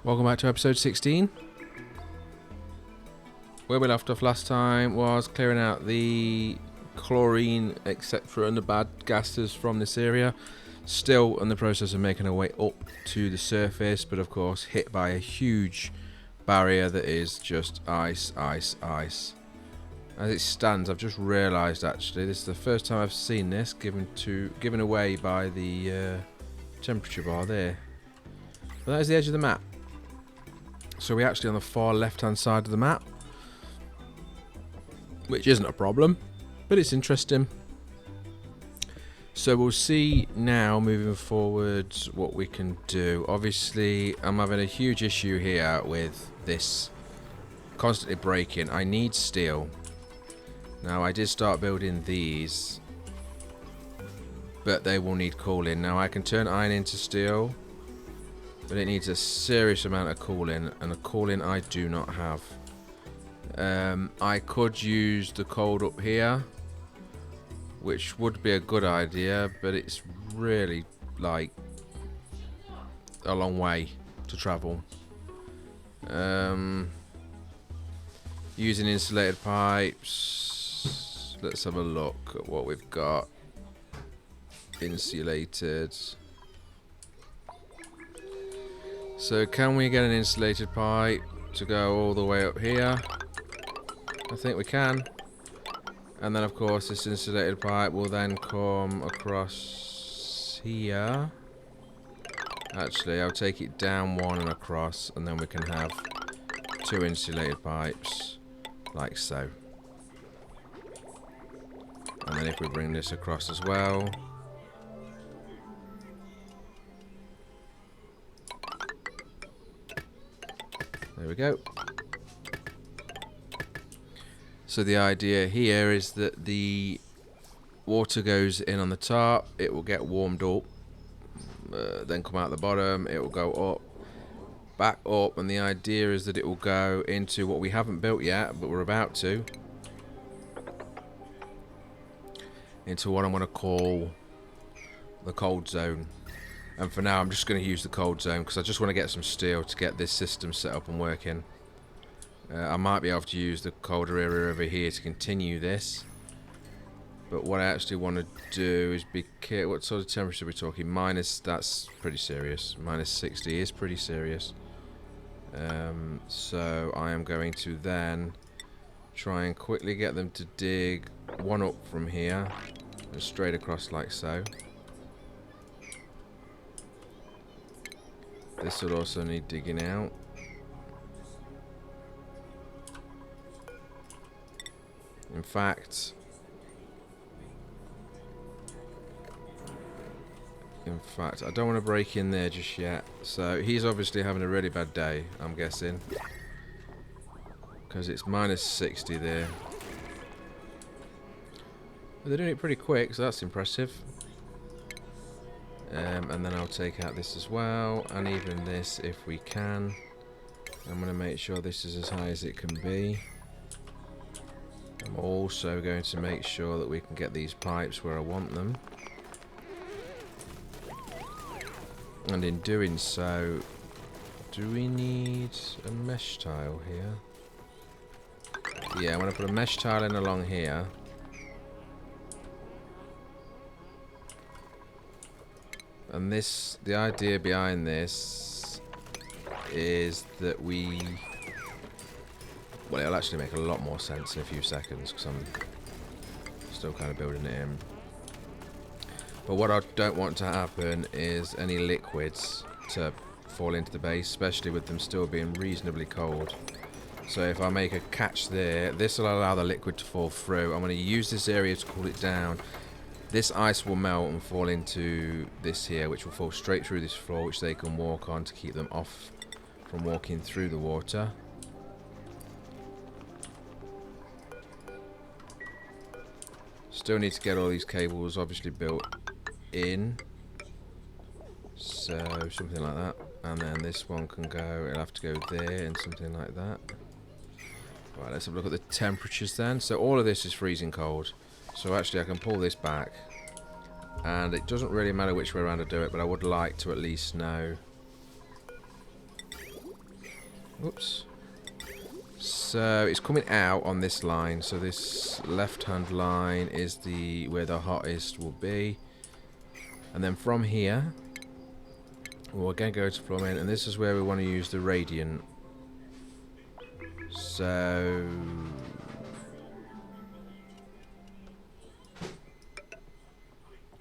Welcome back to episode 16. Where we left off last time was clearing out the chlorine, etc., and the bad gases from this area. Still in the process of making our way up to the surface, but of course hit by a huge barrier that is just ice, ice, ice. As it stands, I've just realised actually this is the first time I've seen this given away by the temperature bar there. But that is the edge of the map. So we're actually on the far left-hand side of the map, which isn't a problem, but it's interesting. So we'll see now, moving forward, what we can do. Obviously, I'm having a huge issue here with this constantly breaking. I need steel. Now, I did start building these, but they will need cooling. Now, I can turn iron into steel, but it needs a serious amount of cooling, and a cooling I do not have. I could use the cold up here, which would be a good idea, but it's really like a long way to travel. Using insulated pipes, let's have a look at what we've got. Insulated. So can we get an insulated pipe to go all the way up here? I think we can. And then of course this insulated pipe will then come across here. Actually, I'll take it down one and across, and then we can have two insulated pipes like so. And then if we bring this across as well. There we go. So the idea here is that the water goes in on the top, it will get warmed up, then come out the bottom, it will go up, back up, and the idea is that it will go into what we haven't built yet, but we're about to. Into what I'm going to call the cold zone. And for now I'm just going to use the cold zone because I just want to get some steel to get this system set up and working. I might be able to use the colder area over here to continue this. But what I actually want to do is be careful. What sort of temperature are we talking? Minus, that's pretty serious. Minus 60 is pretty serious. So I am going to then try and quickly get them to dig one up from here and straight across like so. This would also need digging out. In fact, I don't want to break in there just yet. So he's obviously having a really bad day, I'm guessing, because it's minus 60 there. But they're doing it pretty quick, so that's impressive. And then I'll take out this as well, and even this if we can. I'm going to make sure this is as high as it can be. I'm also going to make sure that we can get these pipes where I want them. And in doing so, do we need a mesh tile here? Yeah, I'm going to put a mesh tile in along here. And this, the idea behind this is that well, it'll actually make a lot more sense in a few seconds because I'm still kind of building it in. But what I don't want to happen is any liquids to fall into the base, especially with them still being reasonably cold. So if I make a catch there, this will allow the liquid to fall through. I'm going to use this area to cool it down. This ice will melt and fall into this here, which will fall straight through this floor, which they can walk on to keep them off from walking through the water. Still need to get all these cables obviously built in. So something like that. And then this one can go, it'll have to go there and something like that. Right, let's have a look at the temperatures then. So all of this is freezing cold. So actually I can pull this back, and it doesn't really matter which way around I do it, but I would like to at least know Oops. So it's coming out on this line. So this left-hand line is where the hottest will be, and then from here we'll again go to plumbing, and this is where we want to use the radiant. So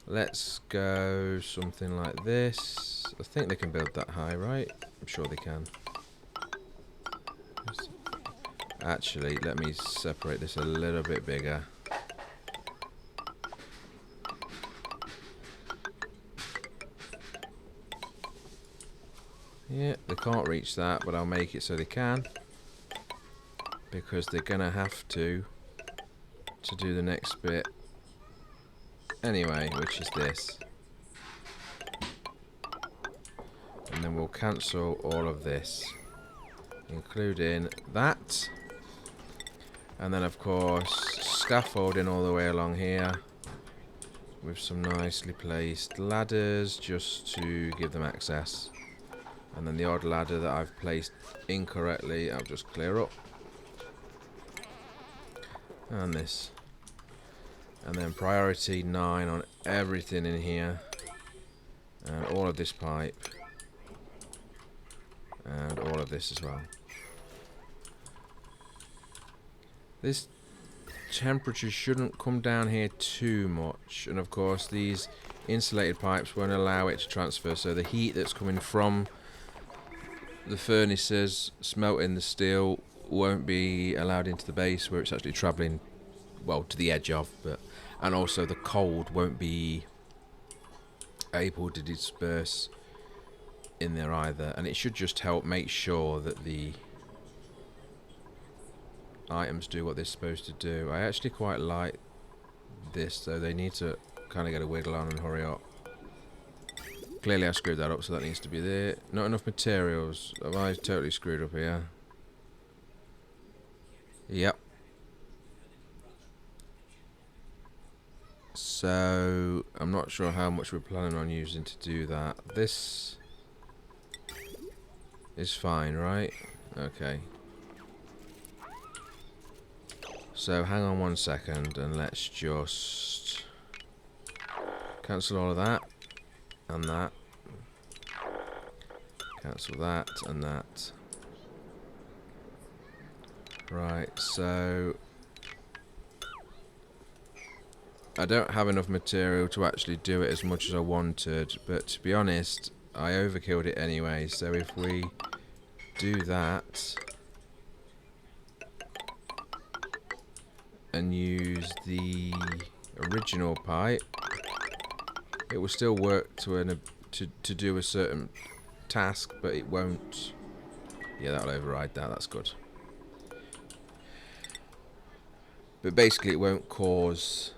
let's go something like this. I think they can build that high, right? I'm sure they can. Actually, let me separate this a little bit bigger. Yeah, they can't reach that, but I'll make it so they can, because they're gonna have to do the next bit anyway, which is this. And then we'll cancel all of this, including that. And then of course scaffolding all the way along here with some nicely placed ladders just to give them access. And then the odd ladder that I've placed incorrectly, I'll just clear up. And this. And then priority 9 on everything in here. And all of this pipe. And all of this as well. This temperature shouldn't come down here too much. And of course these insulated pipes won't allow it to transfer. So the heat that's coming from the furnaces smelting the steel won't be allowed into the base where it's actually travelling, well, to the edge of, and also the cold won't be able to disperse in there either. And it should just help make sure that the items do what they're supposed to do. I actually quite like this, though. They need to kind of get a wiggle on and hurry up. Clearly I screwed that up, so that needs to be there. Not enough materials. Have I totally screwed up here? Yep. So I'm not sure how much we're planning on using to do that. This is fine, right? Okay. So hang on 1 second and let's just cancel all of that and that. Cancel that and that. Right, so I don't have enough material to actually do it as much as I wanted, but to be honest, I overkilled it anyway. So if we do that and use the original pipe, it will still work to do a certain task, but it won't. Yeah, that'll override that. That's good. But basically, it won't cause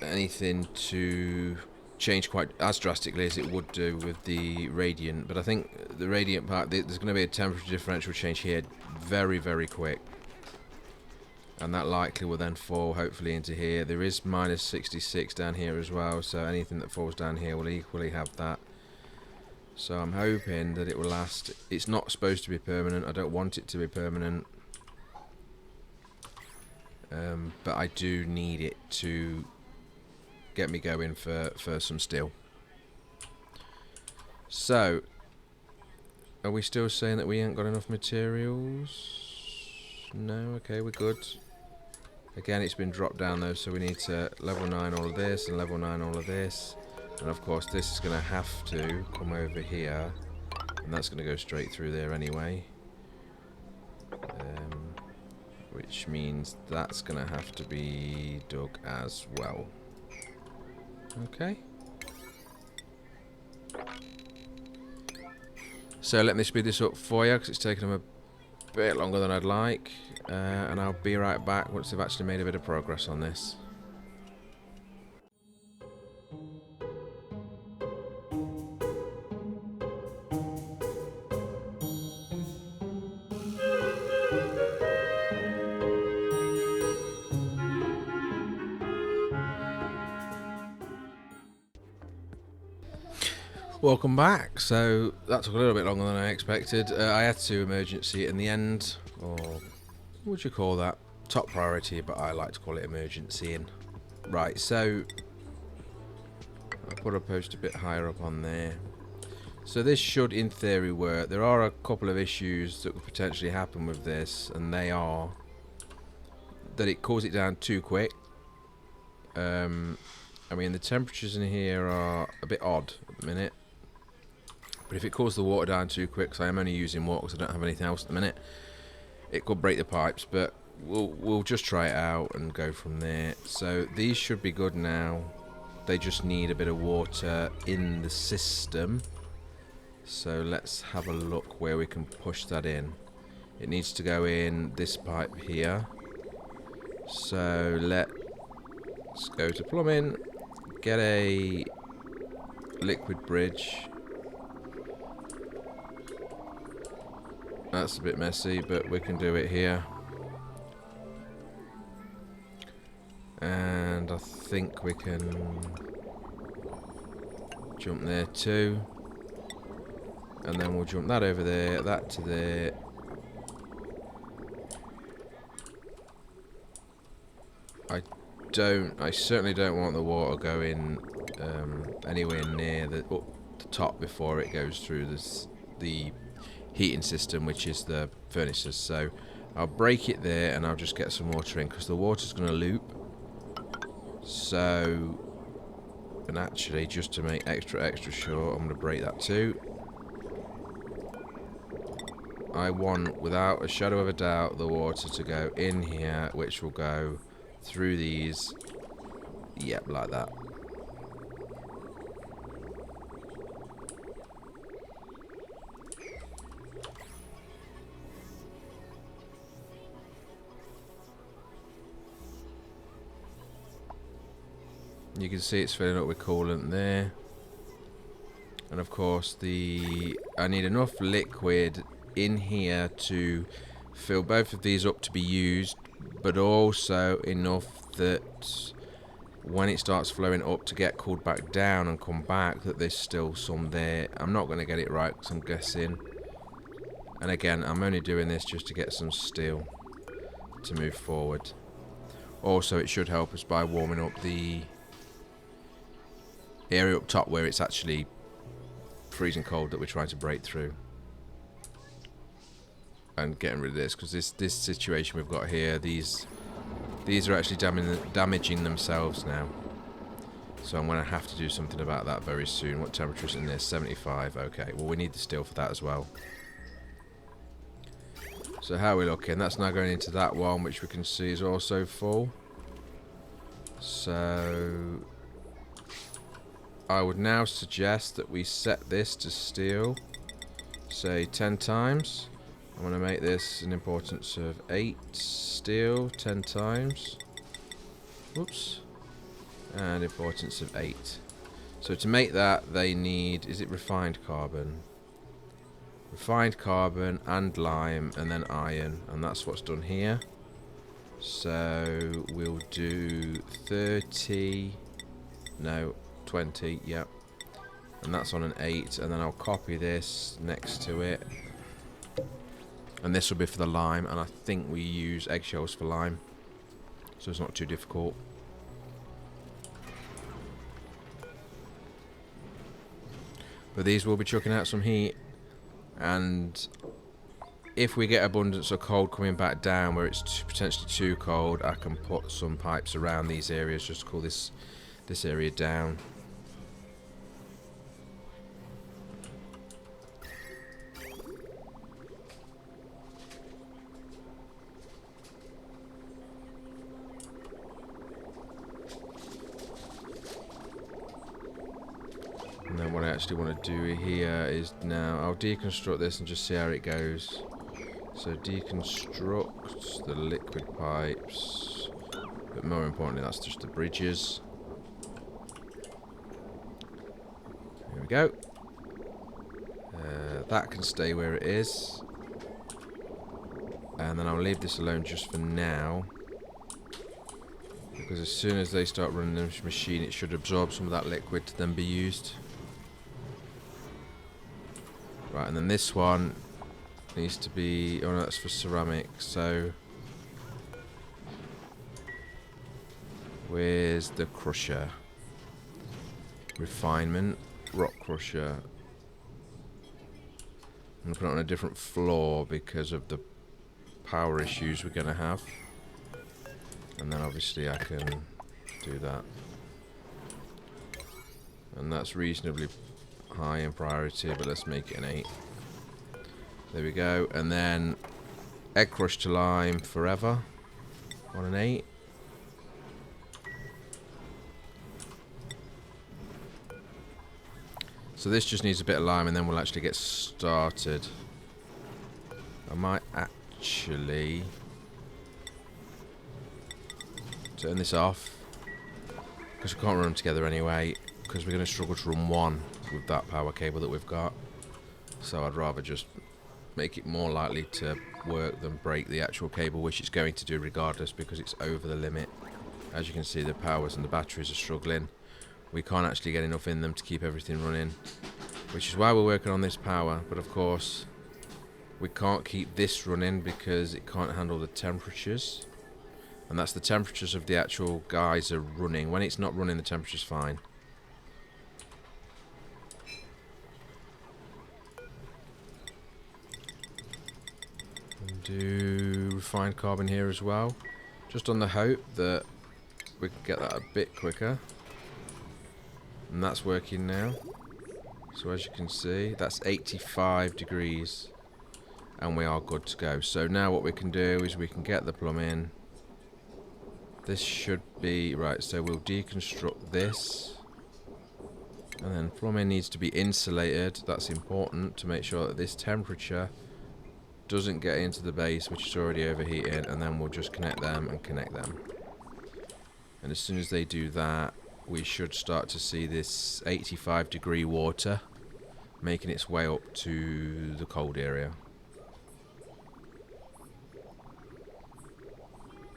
anything to change quite as drastically as it would do with the radiant. But I think the radiant part, there's going to be a temperature differential change here very, very quick. And that likely will then fall hopefully into here. There is minus 66 down here as well, so anything that falls down here will equally have that. So I'm hoping that it will last. It's not supposed to be permanent. I don't want it to be permanent. But I do need it to get me going for some steel. So, are we still saying that we ain't got enough materials? No, okay, we're good. Again, it's been dropped down though, so we need to level 9 all of this and level 9 all of this. And of course this is going to have to come over here, and that's going to go straight through there anyway. Which means that's going to have to be dug as well. Okay. So let me speed this up for you, because it's taken them a bit longer than I'd like. And I'll be right back once they've actually made a bit of progress on this. Welcome back. So that took a little bit longer than I expected. I had to emergency in the end, or what would you call that? Top priority, but I like to call it emergency in. Right, so I'll put a post a bit higher up on there. So this should in theory work. There are a couple of issues that could potentially happen with this, and they are that it cools it down too quick. I mean, the temperatures in here are a bit odd at the minute. But if it cools the water down too quick, because I am only using water because I don't have anything else at the minute, it could break the pipes. But we'll just try it out and go from there. So these should be good now. They just need a bit of water in the system. So let's have a look where we can push that in. It needs to go in this pipe here. So let's go to plumbing, get a liquid bridge. That's a bit messy, but we can do it here. And I think we can jump there too. And then we'll jump that over there, that to there. I certainly don't want the water going anywhere near the top before it goes through the heating system, which is the furnaces. So I'll break it there and I'll just get some water in, because the water's going to loop. So, and actually, just to make extra sure, I'm going to break that too. I want, without a shadow of a doubt, the water to go in here, which will go through these. Yep, like that. You can see it's filling up with coolant there. And of course I need enough liquid in here to fill both of these up to be used, but also enough that when it starts flowing up to get cooled back down and come back, that there's still some there. I'm not going to get it right because I'm guessing. And again, I'm only doing this just to get some steel to move forward. Also, it should help us by warming up the area up top where it's actually freezing cold that we're trying to break through. And getting rid of this, because this situation we've got here, these are actually damaging themselves now. So I'm going to have to do something about that very soon. What temperature is in there? 75. Okay, well we need the steel for that as well. So how are we looking? That's now going into that one, which we can see is also full. So I would now suggest that we set this to steel, say 10 times. I'm going to make this an importance of 8 steel 10 times. Whoops. And importance of 8. So to make that, they need, is it refined carbon? Refined carbon and lime and then iron. And that's what's done here. So we'll do 30, no, 20, yep. And that's on an 8. And then I'll copy this next to it. And this will be for the lime, and I think we use eggshells for lime, so it's not too difficult. But these will be chucking out some heat, and if we get abundance of cold coming back down where it's potentially too cold, I can put some pipes around these areas just to cool this area down. And then what I actually want to do here is now I'll deconstruct this and just see how it goes. So deconstruct the liquid pipes, but more importantly, that's just the bridges. Here we go. That can stay where it is, and then I'll leave this alone just for now, because as soon as they start running the machine, it should absorb some of that liquid to then be used. Right, and then this one needs to be... Oh no, that's for ceramic, so... Where's the crusher? Refinement, rock crusher. I'm going to put it on a different floor because of the power issues we're going to have. And then obviously I can do that. And that's reasonably high in priority, but let's make it an 8. There we go. And then egg crush to lime forever on an 8. So this just needs a bit of lime and then we'll actually get started. I might actually turn this off because we can't run them together anyway, because we're going to struggle to run one with that power cable that we've got. So I'd rather just make it more likely to work than break the actual cable, which it's going to do regardless because it's over the limit. As you can see, the powers and the batteries are struggling. We can't actually get enough in them to keep everything running, which is why we're working on this power. But of course we can't keep this running because it can't handle the temperatures, and that's the temperatures of the actual geyser running. When it's not running, the temperature's fine. And do refined carbon here as well, just on the hope that we can get that a bit quicker. And that's working now. So as you can see, that's 85 degrees. And we are good to go. So now what we can do is we can get the plumb in. This should be... Right, so we'll deconstruct this. And then plumbing needs to be insulated. That's important to make sure that this temperature doesn't get into the base, which is already overheating. And then we'll just connect them and connect them. And as soon as they do that, we should start to see this 85 degree water making its way up to the cold area.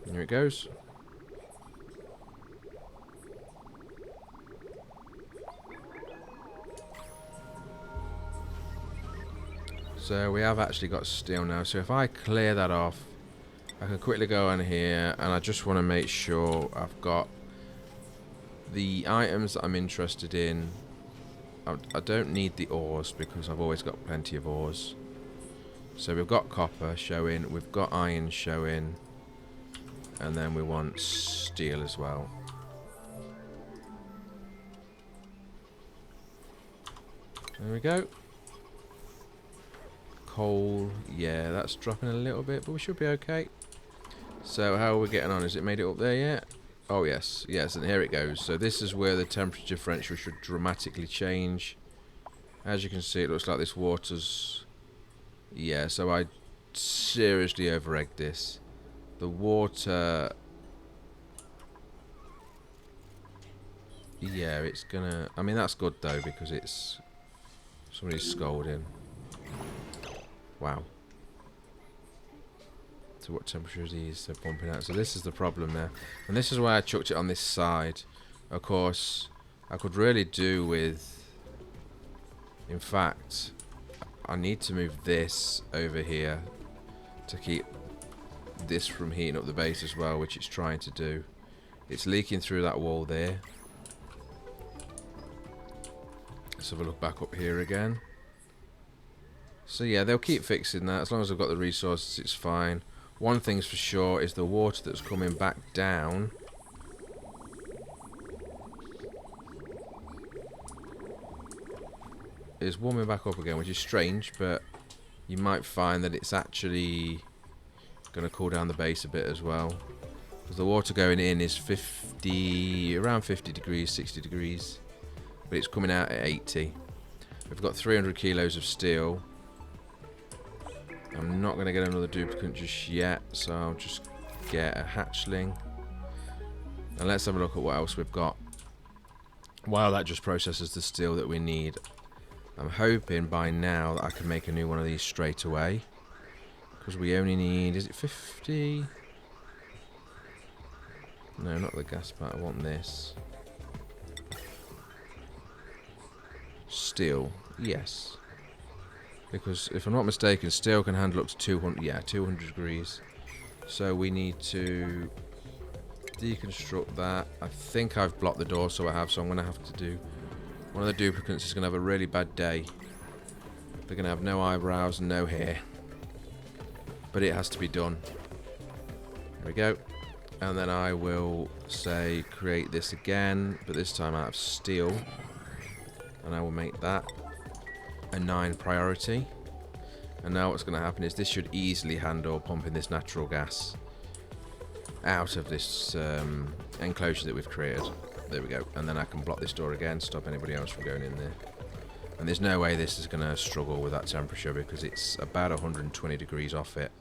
Here it goes. So we have actually got steel now. So if I clear that off, I can quickly go on here, and I just want to make sure I've got the items that I'm interested in. I don't need the ores because I've always got plenty of ores. So we've got copper showing, we've got iron showing, and then we want steel as well. There we go. Coal, yeah, that's dropping a little bit, but we should be okay. So how are we getting on? Has it made it up there yet? Oh yes, yes, and here it goes. So this is where the temperature differential should dramatically change. As you can see, it looks like this water's... Yeah, so I seriously over-egged this. The water... Yeah, it's gonna... I mean, that's good though, because it's... Somebody's scolding. Wow. So what temperature is these pumping out? So this is the problem there. And this is why I chucked it on this side. Of course, I could really do with... In fact, I need to move this over here to keep this from heating up the base as well, which it's trying to do. It's leaking through that wall there. Let's have a look back up here again. So yeah, they'll keep fixing that. As long as I've got the resources, it's fine. One thing's for sure is the water that's coming back down is warming back up again, which is strange, but you might find that it's actually going to cool down the base a bit as well, because the water going in is around 50 degrees, 60 degrees, but it's coming out at 80. We've got 300 kilos of steel. I'm not going to get another duplicate just yet, so I'll just get a hatchling. And let's have a look at what else we've got. While that just processes the steel that we need. I'm hoping by now that I can make a new one of these straight away. Because we only need, is it 50? No, not the gas part, I want this. Steel, yes. Because if I'm not mistaken, steel can handle up to 200. Yeah, 200 degrees. So we need to deconstruct that. I think I've blocked the door, so I have. So I'm going to have to do. One of the duplicants is going to have a really bad day. They're going to have no eyebrows and no hair. But it has to be done. There we go. And then I will say create this again, but this time out of steel. And I will make that a 9 priority. And now what's going to happen is this should easily handle pumping this natural gas out of this enclosure that we've created. There we go. And then I can block this door again, stop anybody else from going in there. And there's no way this is going to struggle with that temperature because it's about 120 degrees off it.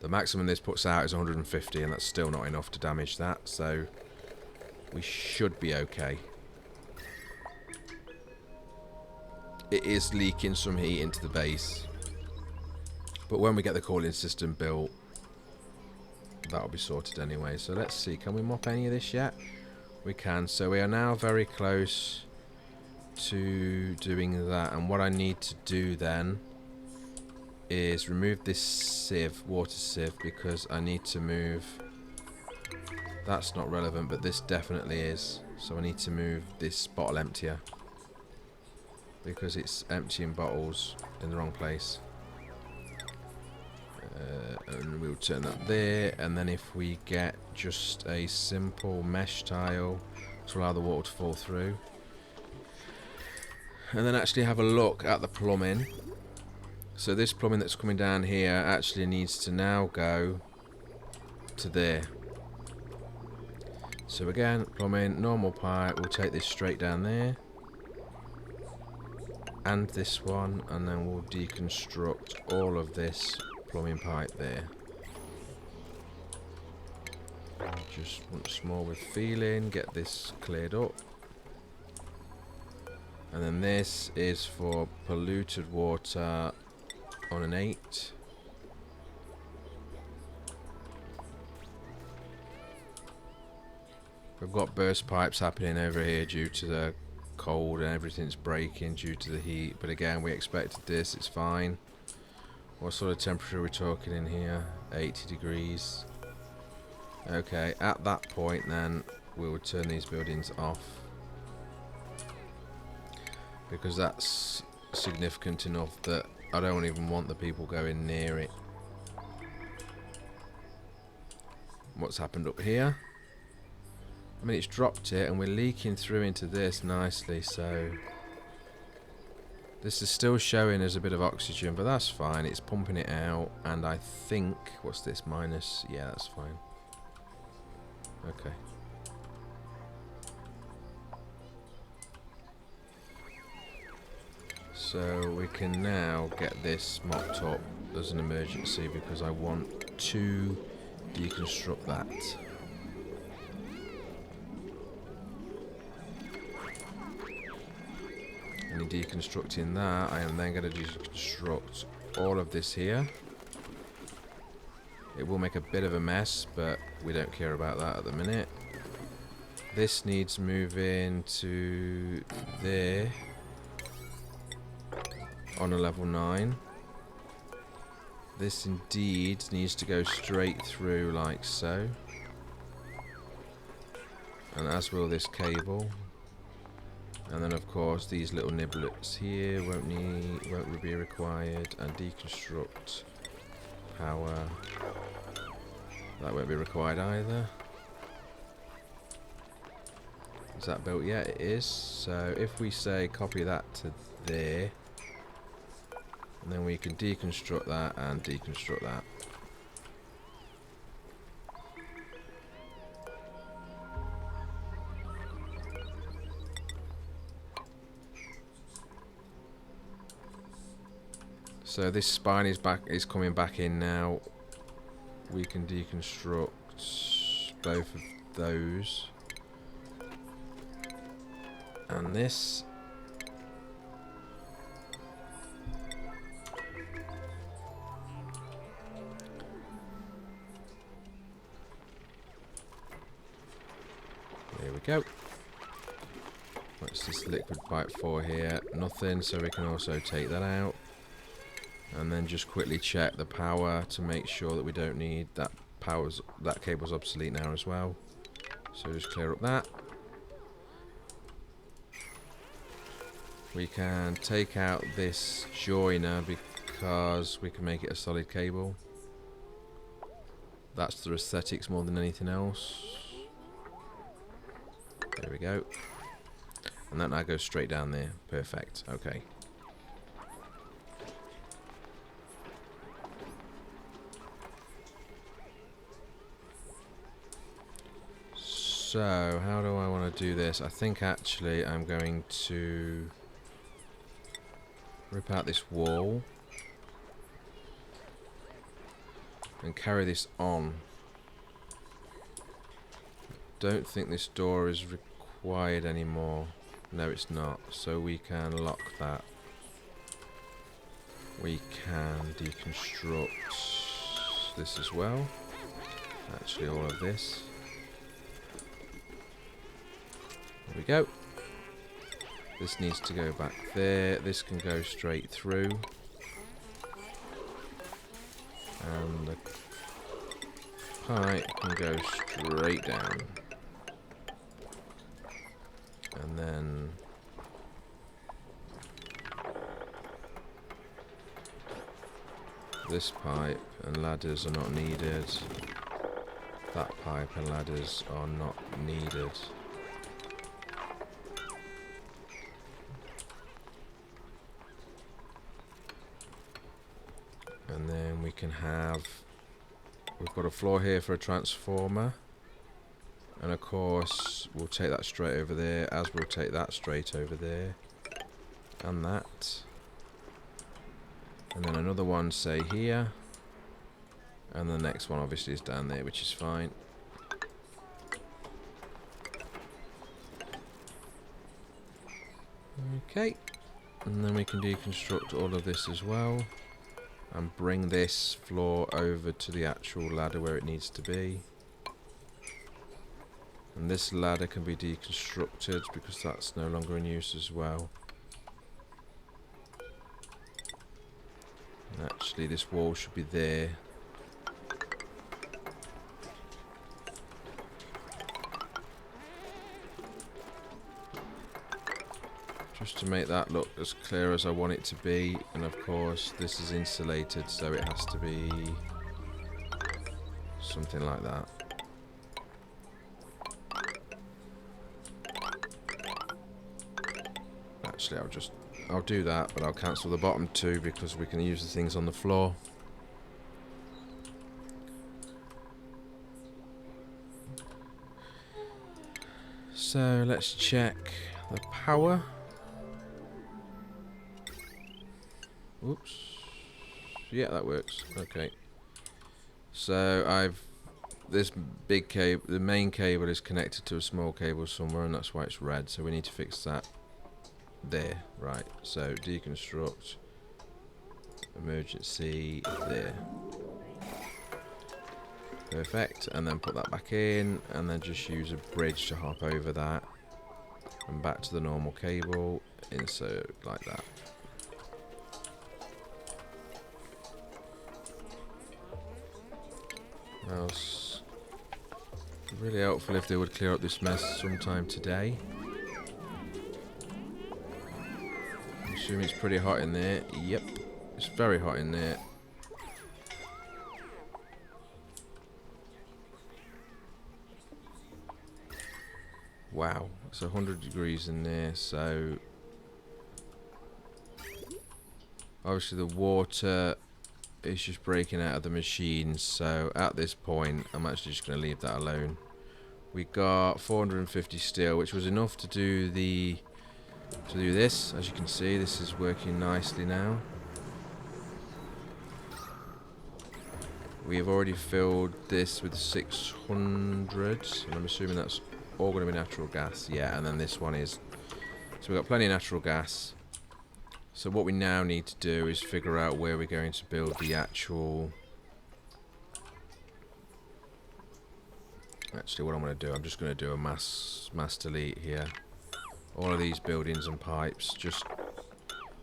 The maximum this puts out is 150, and that's still not enough to damage that, so we should be okay. It is leaking some heat into the base, but when we get the cooling system built, that'll be sorted anyway. So let's see, can we mop any of this yet? We can. So we are now very close to doing that, and what I need to do then is remove this sieve, water sieve, because I need to move. That's not relevant, but this definitely is. So I need to move this bottle emptier because it's emptying bottles in the wrong place. And we'll turn that there, and then if we get just a simple mesh tile to allow the water to fall through, and then actually have a look at the plumbing. So this plumbing that's coming down here actually needs to now go to there. So again, plumbing, normal pipe, we'll take this straight down there. And this one, and then we'll deconstruct all of this plumbing pipe there. Just once more with feeling, get this cleared up. And then this is for polluted water on an 8. We've got burst pipes happening over here due to the cold, and everything's breaking due to the heat. But again, we expected this, it's fine. What sort of temperature are we talking in here? 80 degrees. Okay, at that point then, we will turn these buildings off, because that's significant enough that I don't even want the people going near it. What's happened up here? I mean, it's dropped it and we're leaking through into this nicely, so this is still showing as a bit of oxygen, but that's fine. It's pumping it out, and I think, what's this, minus? Yeah, that's fine. Okay. So we can now get this mopped up as an emergency, because I want to deconstruct that. And in deconstructing that, I am then going to deconstruct all of this here. It will make a bit of a mess, but we don't care about that at the minute. This needs moving to there on a level 9. This indeed needs to go straight through like so, and as will this cable. And then of course these little niblets here won't be required, and deconstruct power, that won't be required either. Is that built yet? It is. So if we say copy that to there, and then we can deconstruct that and deconstruct that. So this spine is coming back in now. We can deconstruct both of those. And this. There we go. What's this liquid pipe for here? Nothing, so we can also take that out. And then just quickly check the power to make sure that we don't need that that cable's obsolete now as well. So just clear up that. We can take out this joiner because we can make it a solid cable. That's the aesthetics more than anything else. There we go. And that now goes straight down there. Perfect. Okay. So, how do I want to do this? I think actually I'm going to rip out this wall and carry this on. Don't think this door is required anymore. No, it's not. So we can lock that. We can deconstruct this as well. Actually, all of this. There we go. This needs to go back there. This can go straight through. And the pipe can go straight down. And then this pipe and ladders are not needed. That pipe and ladders are not needed. And then we can have, we've got a floor here for a transformer. And of course, we'll take that straight over there, as we'll take that straight over there. And that. And then another one, say, here. And the next one obviously is down there, which is fine. Okay. And then we can deconstruct all of this as well. And bring this floor over to the actual ladder where it needs to be. And this ladder can be deconstructed because that's no longer in use as well. And actually this wall should be there. Just to make that look as clear as I want it to be. And of course this is insulated, so it has to be something like that. Actually I'll do that, but I'll cancel the bottom two because we can use the things on the floor. So let's check the power. Oops. Yeah, that works. Okay. So this big cable, the main cable is connected to a small cable somewhere, and that's why it's red. So we need to fix that. There, right. So deconstruct, emergency, there. Perfect. And then put that back in, and then just use a bridge to hop over that, and back to the normal cable. Insert like that. Else, really helpful if they would clear up this mess sometime today. I'm assuming it's pretty hot in there. Yep, it's very hot in there. Wow, it's 100 degrees in there, so obviously the water is just breaking out of the machine, so at this point I'm actually just going to leave that alone. We got 450 steel, which was enough to do this. As you can see, this is working nicely now. We have already filled this with 600, and I'm assuming that's all going to be natural gas. Yeah, and then this one is, so we've got plenty of natural gas. So what we now need to do is figure out where we're going to build the actual... Actually, what I'm going to do, I'm just going to do a mass delete here. All of these buildings and pipes, just...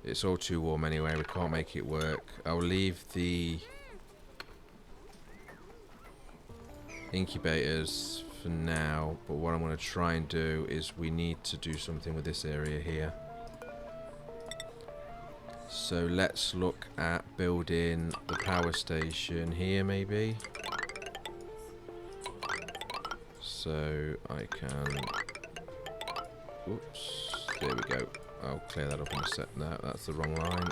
It's all too warm anyway, we can't make it work. I'll leave the incubators for now, but what I'm going to try and do is we need to do something with this area here. So let's look at building the power station here maybe. So I can... Oops, there we go. I'll clear that up in a sec. No, that's the wrong line.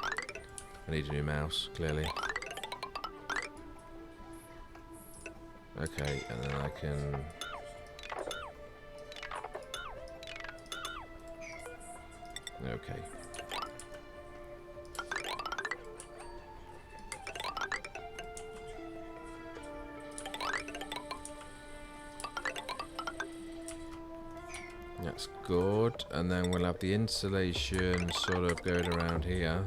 I need a new mouse, clearly. Okay, and then I can... Okay. That's good, and then we'll have the insulation sort of going around here,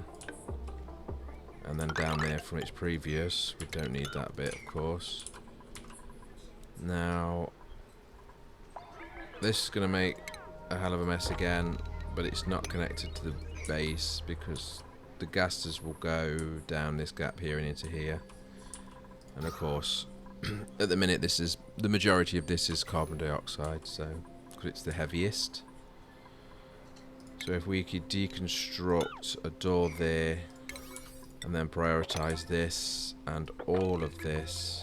and then down there from its previous. We don't need that bit, of course. Now, this is going to make a hell of a mess again, but it's not connected to the base because the gases will go down this gap here and into here. And of course, at the minute, this is the majority of this is carbon dioxide, so because it's the heaviest. So if we could deconstruct a door there and then prioritize this and all of this.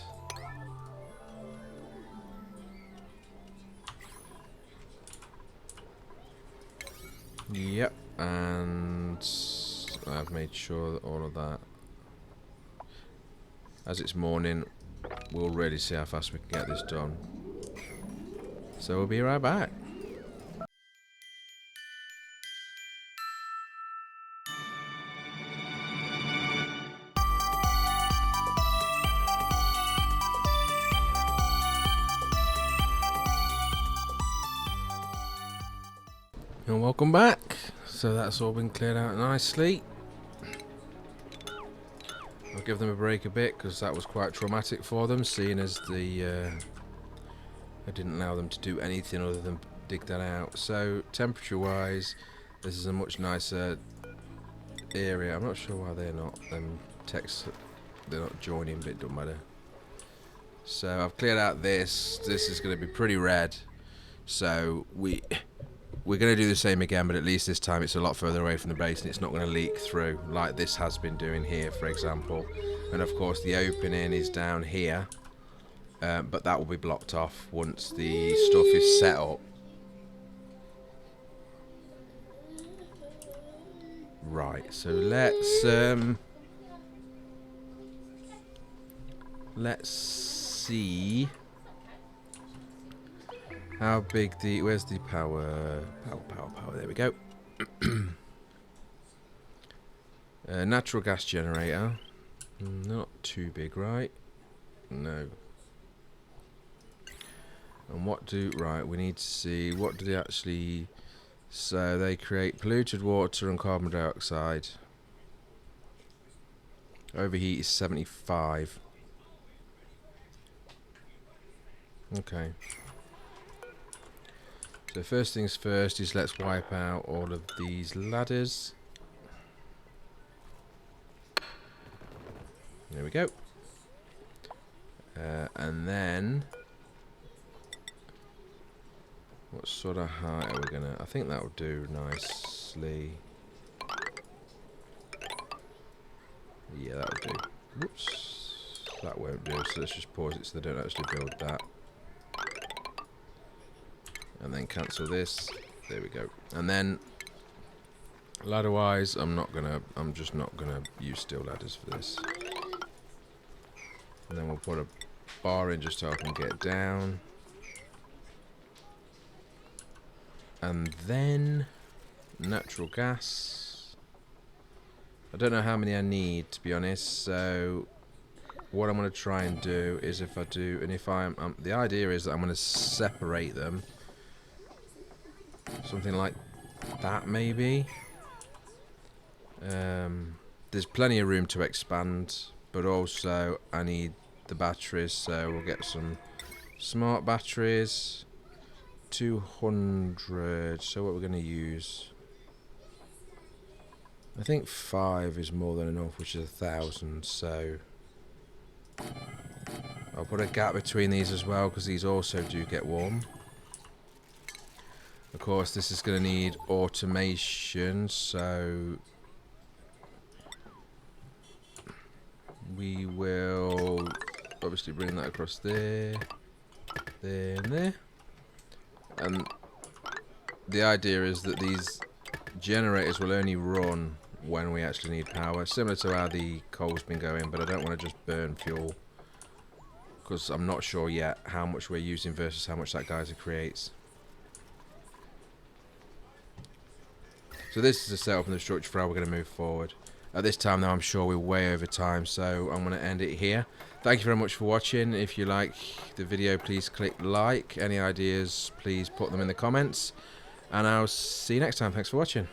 Yep, and I've made sure that all of that. As it's morning, we'll really see how fast we can get this done. So we'll be right back. And welcome back. So that's all been cleared out nicely. I'll give them a break a bit because that was quite traumatic for them, seeing as the I didn't allow them to do anything other than dig that out. So temperature wise, this is a much nicer area. I'm not sure why they're not they're not joining, but it doesn't matter. So I've cleared out this. This is going to be pretty red. So we're going to do the same again, but at least this time it's a lot further away from the base and it's not going to leak through like this has been doing here, for example. And of course the opening is down here, but that will be blocked off once the stuff is set up. Right, so let's see how big where's the power, there we go. Natural gas generator, not too big, right? No. And right, we need to see, what do they actually, so they create polluted water and carbon dioxide. Overheat is 75. Okay. So first things first is let's wipe out all of these ladders. There we go. And then what sort of height are we gonna? I think that will do nicely. Yeah, that will do. Whoops, that won't do. So let's just pause it so they don't actually build that. And then cancel this. There we go. And then ladder wise, I'm just not gonna use steel ladders for this. And then we'll put a bar in just so I can get down. And then natural gas. I don't know how many I need, to be honest. So what I'm going to try and do is the idea is that I'm going to separate them. Something like that, maybe. There's plenty of room to expand, but also I need the batteries, so we'll get some smart batteries. 200. So what we're going to use, I think 5 is more than enough, which is 1,000. So I'll put a gap between these as well, because these also do get warm. Of course, this is going to need automation, so we will obviously bring that across there, there, and there. And the idea is that these generators will only run when we actually need power, similar to how the coal's been going, but I don't want to just burn fuel, because I'm not sure yet how much we're using versus how much that geyser creates. So this is the setup and the structure for how we're going to move forward. At this time now, I'm sure we're way over time, so I'm going to end it here. Thank you very much for watching. If you like the video, please click like. Any ideas, please put them in the comments. And I'll see you next time. Thanks for watching.